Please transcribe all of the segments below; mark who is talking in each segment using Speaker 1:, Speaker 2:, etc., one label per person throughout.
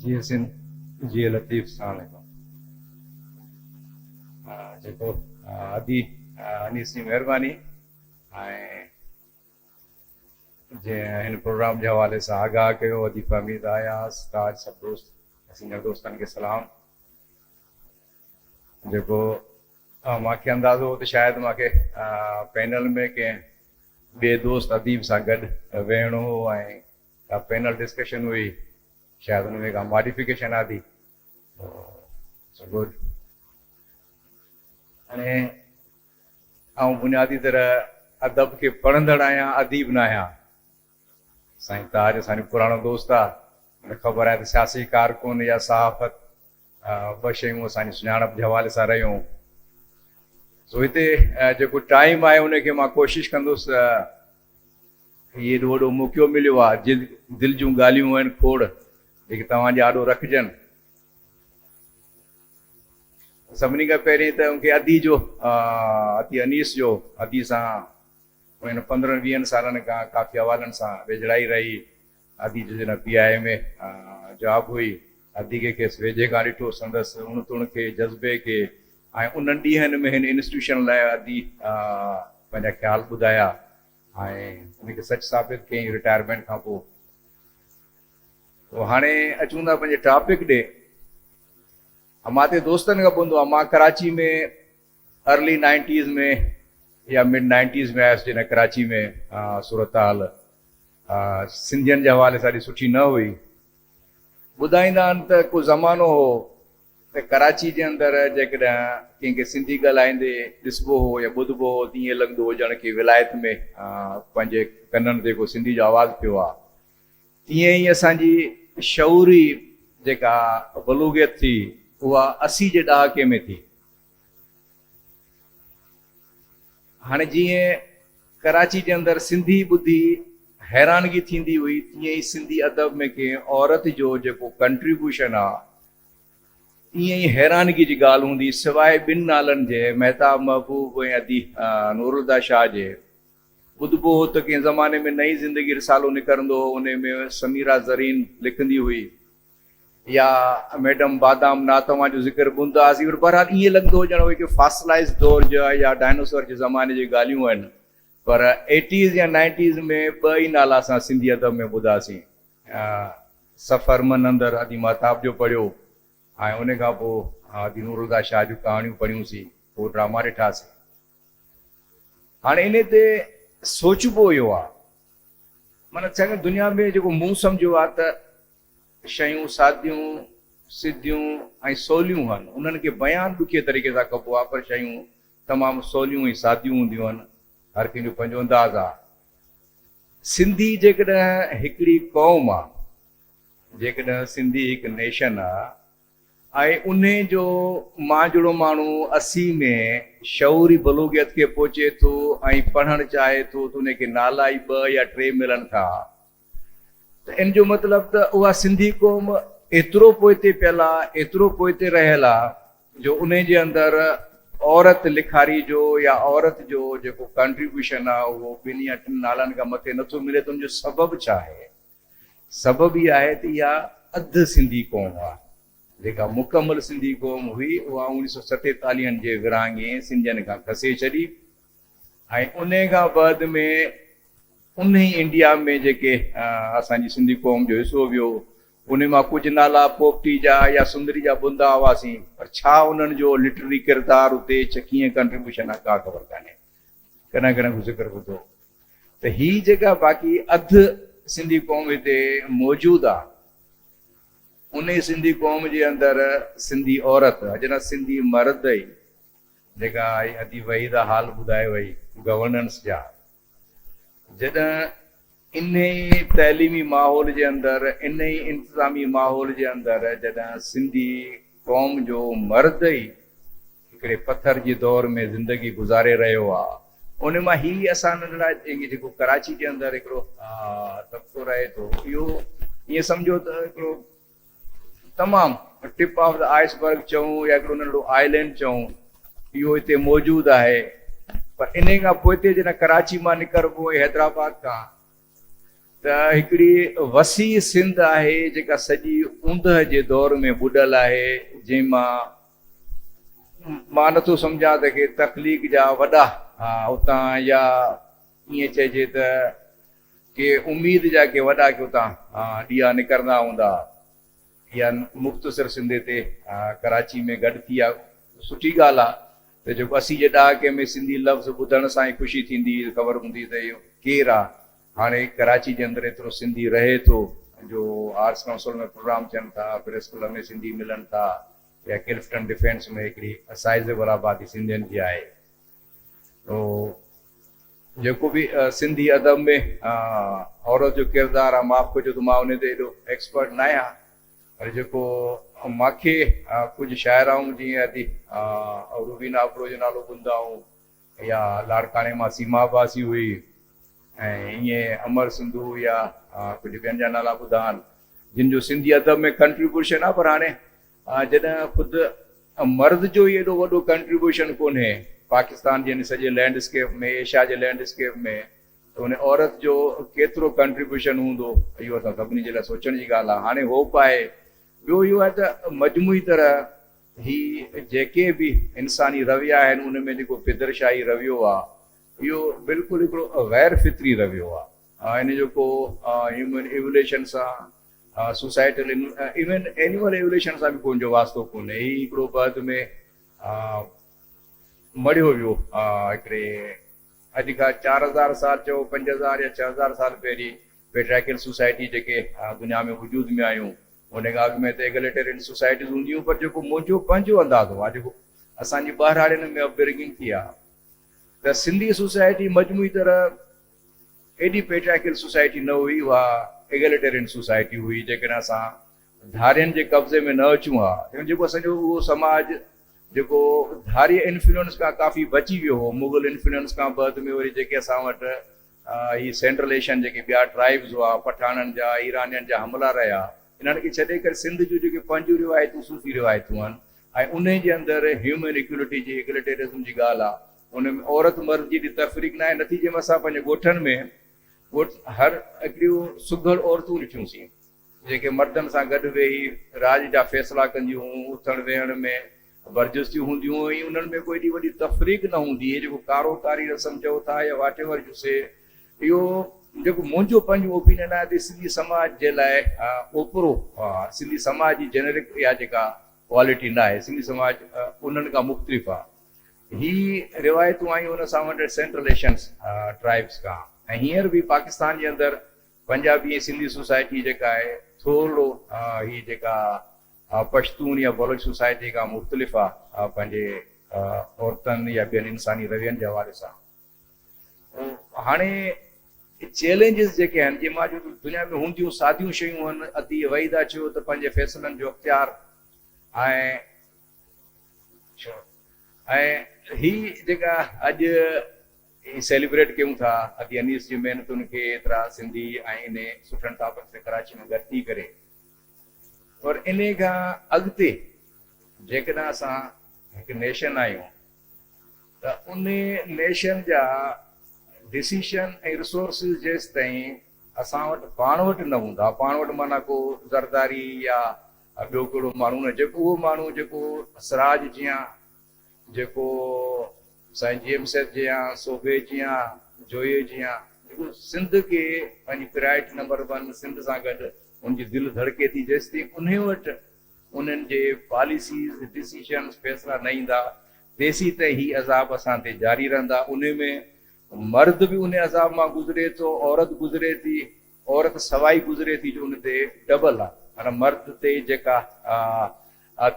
Speaker 1: जी हसन जी लतीफ़ सां जेको अदी अनीस जी महिरबानी ऐं जंहिं हिन प्रोग्राम के हवाले से आगाह कयो अदी फहमीद आया ताज सब दोस्त सीनियर दोस्तन के सलाम जेको मांखे अंदाज़ो हो तो शायद मांखे पैनल में कंहिं ॿिए दोस्त अदीब सां गॾु वेहणो हो ऐं का पैनल डिस्कशन हुई शायद उनमें का मॉडिफिकेशन आदि सो गुड अने आउं बुनियादी तरह अदब के पढ़ंदड़ आहियां अदीब न आहियां साईं ताज असांजो पुराणो दोस्त आहे मूंखे ख़बर आहे त सियासी कारकुन या सहाफ़त ॿ शयूं असांजी सुञाणप जे हवाले सां रहियूं सो हिते जेको टाइम आहे उनखे मां कोशिशि कंदुसि इहे एॾो वॾो मौक़ो मिलियो आहे दिलि जूं ॻाल्हियूं आहिनि खोड़ जेके तव्हांजे आॾो रखजनि सभिनी खां पहिरीं त मूंखे अदी जो अदी अनीस जो अदी सां हिन 15-20 सालनि खां काफ़ी हवालनि सां वेझड़ाई रही अदी जो जॾहिं PI में जॉब हुई अदी खे खेसि वेझे खां ॾिठो संदसि उण खे जज़्बे खे ऐं उन्हनि ॾींहंनि में हिन इंस्टीट्यूशन लाइ अदी पंहिंजा ख़्याल ॿुधाया ऐं उनखे सच साबित कयईं रिटायरमेंट खां पोइ हाणे अचूं था पंहिंजे टॉपिक ॾे मां त दोस्तनि खां ॿुधो आहे मां कराची में अर्ली 90s में या मिड 90s में आयुसि जॾहिं कराची में सूरत हाल सिंधियुनि जे हवाले सां ॾाढी सुठी न हुई ॿुधाईंदा आहिनि त को ज़मानो हो त कराची जे अंदरि जेकॾहिं कंहिंखे सिंधी ॻाल्हाईंदे ॾिसबो हो या ॿुधबो हो त ईअं लॻंदो हो ॼण की विलायत में पंहिंजे कननि ते को सिंधी जो आवाज़ु पियो आहे तीअं ई असांजी शऊरी जेका बलूगियत थी उहा 80 जे ॾहाके में थी हाणे जीअं कराची जे अंदरि सिंधी ॿुधी हैरानगी थींदी हुई तीअं ई सिंधी अदब में कंहिं औरत जो जेको कंट्रीब्यूशन आहे ईअं ई हैरानगी जी ॻाल्हि हूंदी सवाइ 2 नालनि जे महताब महबूब ऐं अदी नूरुल्लाह शाह जे ॿुधबो हो त कंहिं ज़माने में नई ज़िंदगी रिसालो निकिरंदो हो उन में समीरा ज़रीन लिखंदी हुई या मैडम बादाम ना तव्हां जो ज़िक्र ॿुधंदासीं पर बहरहाल ईअं लॻंदो हो ॼण कि फासिलाइज़ दौर जा या डायनासोर जे ज़माने जी ॻाल्हियूं आहिनि पर 80s या 90s में 2 ई नाला असां सिंधी अदब में ॿुधासीं सफ़र मन अंदरि अदी महताब जो पढ़ियो ऐं उन खां पोइ अदी नूरुल्लाह शाह जूं कहाणियूं पढ़ियूंसीं पोइ ड्रामा ॾिठासीं हाणे इन ते सोचबो इहो आहे माना चङी दुनिया में जेको मूं सम्झो आहे त शयूं सादियूं सिधियूं ऐं सवलियूं आहिनि उन्हनि खे बयानु ॾुखे तरीक़े सां कबो आहे पर शयूं तमामु सवलियूं ऐं सादियूं हूंदियूं आहिनि हर कंहिंजो पंहिंजो अंदाज़ आहे सिंधी जेकॾहिं हिकिड़ी क़ौम आहे जेकॾहिं सिंधी हिकु नेशन आहे ऐं उन जो मांजड़ो माण्हू 80 में शऊरी बलूगियत खे पहुचे थो ऐं पढ़णु चाहे थो त उनखे नाला ई 2 या 3 मिलनि था त इन जो मतिलबु त उहा सिंधी क़ौम एतिरो पोइते पियल आहे एतिरो पोइते रहियल आहे जो उन जे अंदरि औरत लिखारी जो या औरत जो जेको कंट्रीब्यूशन आहे उहो 2 या 3 नालनि खां मथे नथो मिले त उनजो सबबु छा आहे सबबु ई आहे त इहा अधु सिंधी क़ौम आहे जेका मुकमल सिंधी क़ौम हुई उहा 1947 जे विरहाङे सिंधियुनि खां खसे छॾी ऐं उन खां बाद में उन ई इंडिया में जेके असांजी सिंधी क़ौम जो हिसो वियो उन मां कुझु नाला पोपटी जा या सुंदरी जा ॿुधा हुआसीं पर छा उन्हनि जो लिटरी किरदारु उते कीअं कंट्रीब्यूशन आहे का ख़बर कान्हे कॾहिं कॾहिं ज़िक्र ॿुधो त ही जेका बाक़ी अधु सिंधी क़ौम हिते मौजूदु आहे उन सिंधी क़ौम जे अंदरि सिंधी औरत अॼु सिंधी मर्द ई जेका अदी वहीदा हाल ॿुधाए वई गवर्नेंस जा जॾहिं इन ई तइलीमी माहौल जे अंदरि इन ई इंतिज़ामी माहौल जे अंदरि जॾहिं सिंधी क़ौम जो मर्द ई हिकिड़े पथर जे दौर में ज़िंदगी गुज़ारे रहियो आहे उन मां ही असां नंढड़ा जेको कराची जे अंदरि हिकिड़ो तबिको रहे थो इहो ईअं सम्झो त हिकिड़ो तमामु टिप ऑफ द आइसबर्ग चऊं या हिकिड़ो नंढड़ो आइलैंड चऊं इहो हिते मौजूदु आहे पर इन खां पोइ जॾहिं कराची मां निकिरबो हैदराबाद खां त हिकिड़ी वसी सिंध आहे जेका सॼी ऊंदह जे दौर में ॿुॾल आहे, जंहिंमां मां नथो सम्झां त के तकलीफ़ जा वॾा उतां या ईअं चइजे त के उमेद जा के वॾा के उतां ॾीआ निकिरंदा हूंदा, या मुख़्तसिर सिंध ते कराची में गॾु थी आहे। सुठी ॻाल्हि आहे त जेको असी जे ॾहाके में सिंधी लफ़्ज़ ॿुधण सां ई ख़ुशी थींदी, ख़बर हूंदी त इहो केरु आहे। हाणे कराची जे अंदरि एतिरो सिंधी रहे थो, जो आर्ट्स काउंसिल में प्रोग्राम थियनि था, प्रेस क्लब में सिंधी मिलनि था, या किल्फटन डिफेंस में हिकिड़ी साइज़ेबल आबादी सिंधियुनि जी आहे। तो जेको बि सिंधी अदब में औरत जो किरदारु आहे, माफ़ कजो त मां उन ते एॾो एक्सपर्ट न आहियां, पर जेको मूंखे कुझु शाइराऊं जीअं अती रूबीना अबरो जो नालो ॿुधंदा आहियूं, या लाड़काणे मां सीमा अब्बासी हुई, ऐं ईअं अमर सिंधू, या कुझु ॿियनि जा नाला ॿुधा आहिनि जिन जो सिंधी अदब में कंट्रीब्यूशन आहे। पर हाणे जॾहिं ख़ुदि मर्द जो ई एॾो वॾो कंट्रीब्यूशन कोन्हे पाकिस्तान जे सॼे लैंडस्केप में, एशिया जे लैंडस्केप में, त उन औरत जो केतिरो कंट्रीब्यूशन हूंदो, इहो असां सभिनी जे लाइ सोचण जी ॻाल्हि आहे। हाणे होप आहे, ॿियो इहो आहे त मजमूई तरह ही जेके बि इंसानी रविया आहिनि, उन में जेको फिदरशाही रवियो आहे, इहो बिल्कुलु हिकिड़ो गैर फितरी रवियो आहे। इन जो को ह्यूमन एवोल्यूशन सां, सोसाइटल इवन एनिमल एवोल्यूशन सां बि कोन जो वास्तो कोन्हे। ही हिकिड़ो बद में मड़ियो वियो हिकिड़े अॼु खां 4000 साल चओ, 5000 या 6000 साल पहिरीं पेट्रियार्कल सोसाइटी जेके दुनिया में वजूद में आयूं, उन खां अॻु में त एगलिटेरियन सोसाइटीज़ हूंदियूं, पर जेको मुंहिंजो पंहिंजो अंदाज़ो आहे, जेको असांजी ॿाहिराड़ियुनि में अपब्रिंगिंग थी आहे, त सिंधी सोसाइटी मजमूई तरह एॾी पेट्रियार्कल सोसाइटी न हुई, उहा एगलिटेरियन सोसाइटी हुई। जेकॾहिं असां धारियुनि जे कब्ज़े में न अचूं हा, जेको असांजो उहो समाज जेको धारी इन्फ्लुएंस खां काफ़ी बची वियो हो, मुगल इन्फ्लुएंस खां बाद में वरी जेके असां वटि ही सेंट्रल एशियन जेके ॿिया ट्राइब्स हुआ, पठाननि जा, ईरानियुनि जा हमला रहिया, इन्हनि खे छॾे करे सिंध जूं जेके पंहिंजूं रिवायतूं, सूफ़ी रिवायतूं आहिनि, ऐं उन जे अंदरि ह्यूमन इक्वलिटी जी, एगलिटेरिज्म जी ॻाल्हि आहे। उन में औरत मर्द जी तफ़रीक़ न आहे। नतीजे में असां पंहिंजे ॻोठनि में हर हिकिड़ियूं सुघड़ औरतूं ॾिठियूंसीं, जेके मर्दनि सां गॾु वेही राज जा फ़ैसिला कंदियूं हुयूं, उथण वेहण में बर्जस्तियूं हूंदियूं हुयूं, उन्हनि में कोई एॾी वॾी तफ़रीक़ न हूंदी। इहे जेको कारोकारी रस्म चओ था, या वाट एवर यू से, इहो जेको मुंहिंजो पंहिंजो ओपिनियन आहे त सिंधी समाज जे लाइ ओतिरो सिंधी समाज जी जेनेरिक इहा जेका क्वालिटी न आहे। सिंधी समाज उन्हनि खां मुख़्तलिफ़ आहे। ही रिवायतूं आयूं उन सां वटि सेंट्रल एशियन ट्राइब्स खां, ऐं हींअर बि पाकिस्तान जे अंदरि पंजाबी सिंधी सोसाइटी जेका आहे, थोरो ही जेका पश्तून या बलोच सोसाइटी खां मुख़्तलिफ़ आहे पंहिंजे औरतनि या ॿियनि इंसानी रवियनि जे हवाले सां। हाणे चैलेंजिस जेके आहिनि, जे मां जो दुनिया में हूंदियूं सादियूं शयूं आहिनि, अती वईदा चयो त पंहिंजे फ़ैसिलनि जो अख़्तियार, ऐं ही जेका अॼु सेलिब्रेट कयूं था अदी अनीस जी महिनतुनि खे, एतिरा सिंधी ऐं इन सुठनि टॉपिक ते कराची में गॾु थी करे, और इन खां अॻिते जेकॾहिं असां हिकु नेशन आहियूं, त उन नेशन जा डिसीशन ऐं रिसोर्सिस जेसि ताईं असां वटि पाण वटि न हूंदा, पाण वटि माना को ज़रदारी या ॿियो कहिड़ो माण्हू न, जेको उहो माण्हू जेको सिराज जियां, जेको साईं जीएमसेद जियां, सोबे जियां, जोए जियां, जेको सिंध खे पंहिंजी प्रायोरिटी नंबर 1 सिंध सां गॾु उनजी दिलि धड़के थी, जेसि ताईं उन वटि उन्हनि जे पॉलिसीज़, डिसीशन्स, फ़ैसिला न ईंदा, तेसी ताईं ही अज़ाब असां ते जारी रहंदा। उन में मर्द बि उन अज़ाब मां गुज़रे थो, औरत गुज़रे थी, औरत सवाई गुज़रे थी, जो उन ते डबल आहे। माना मर्द ते जेका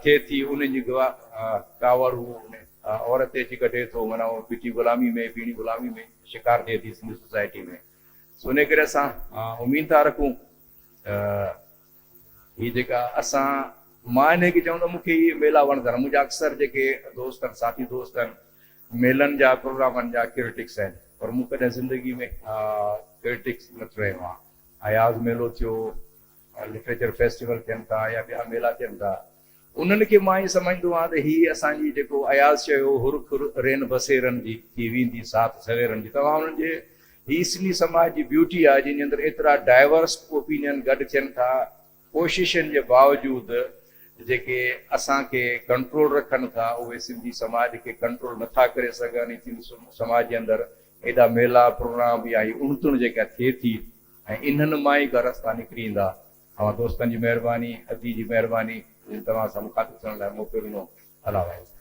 Speaker 1: थिए थी उनजी कावड़ हू औरत ते अची कढे थो, माना उहो पिटी ग़ुलामी में, पीणी ग़ुलामी में शिकार थिए थी सिंधी सोसाइटी में। सो इन करे असां उमेद था रखूं ही जेका असां, मां इन खे चवंदुमि मूंखे इहे मेला वणंदा आहिनि। मुंहिंजा अक्सर जेके दोस्त आहिनि, साथी दोस्त आहिनि, मेलनि जा प्रोग्रामनि जा क्रिटिक्स आहिनि, पर मूं कॾहिं ज़िंदगी में क्रिटिक्स न रहियो आहे। अयाज़ मेलो थियो, लिटरेचर फेस्टिवल थियनि था, या ॿिया मेला थियनि था, उन्हनि खे मां ईअं सम्झंदो आहियां त हीअ असांजी जेको अयाज़ चयो हुरुख रेन बसेरनि जी थी वेंदी, सात सवेरनि जी, तव्हां हुननि जे ही सिंधी समाज की ब्यूटी आहे जिन अंदरि एतिरा डाइवर्स ओपिनियन गॾु थियनि था, कोशिशनि जे बावजूदि जेके असांखे कंट्रोल रखनि था उहे सिंधी समाज खे कंट्रोल नथा करे सघनि। सिंधी समाज जे अंदरि एॾा मेला प्रोग्राम या उणतुण जेका थिए थी ऐं इन्हनि मां ई का रस्ता निकिरी ईंदा। तव्हां दोस्तनि जी महिरबानी, अदी जी महिरबानी, तव्हां सां मुखातिब थियण लाइ मौक़ो ॾिनो। अला वाहे।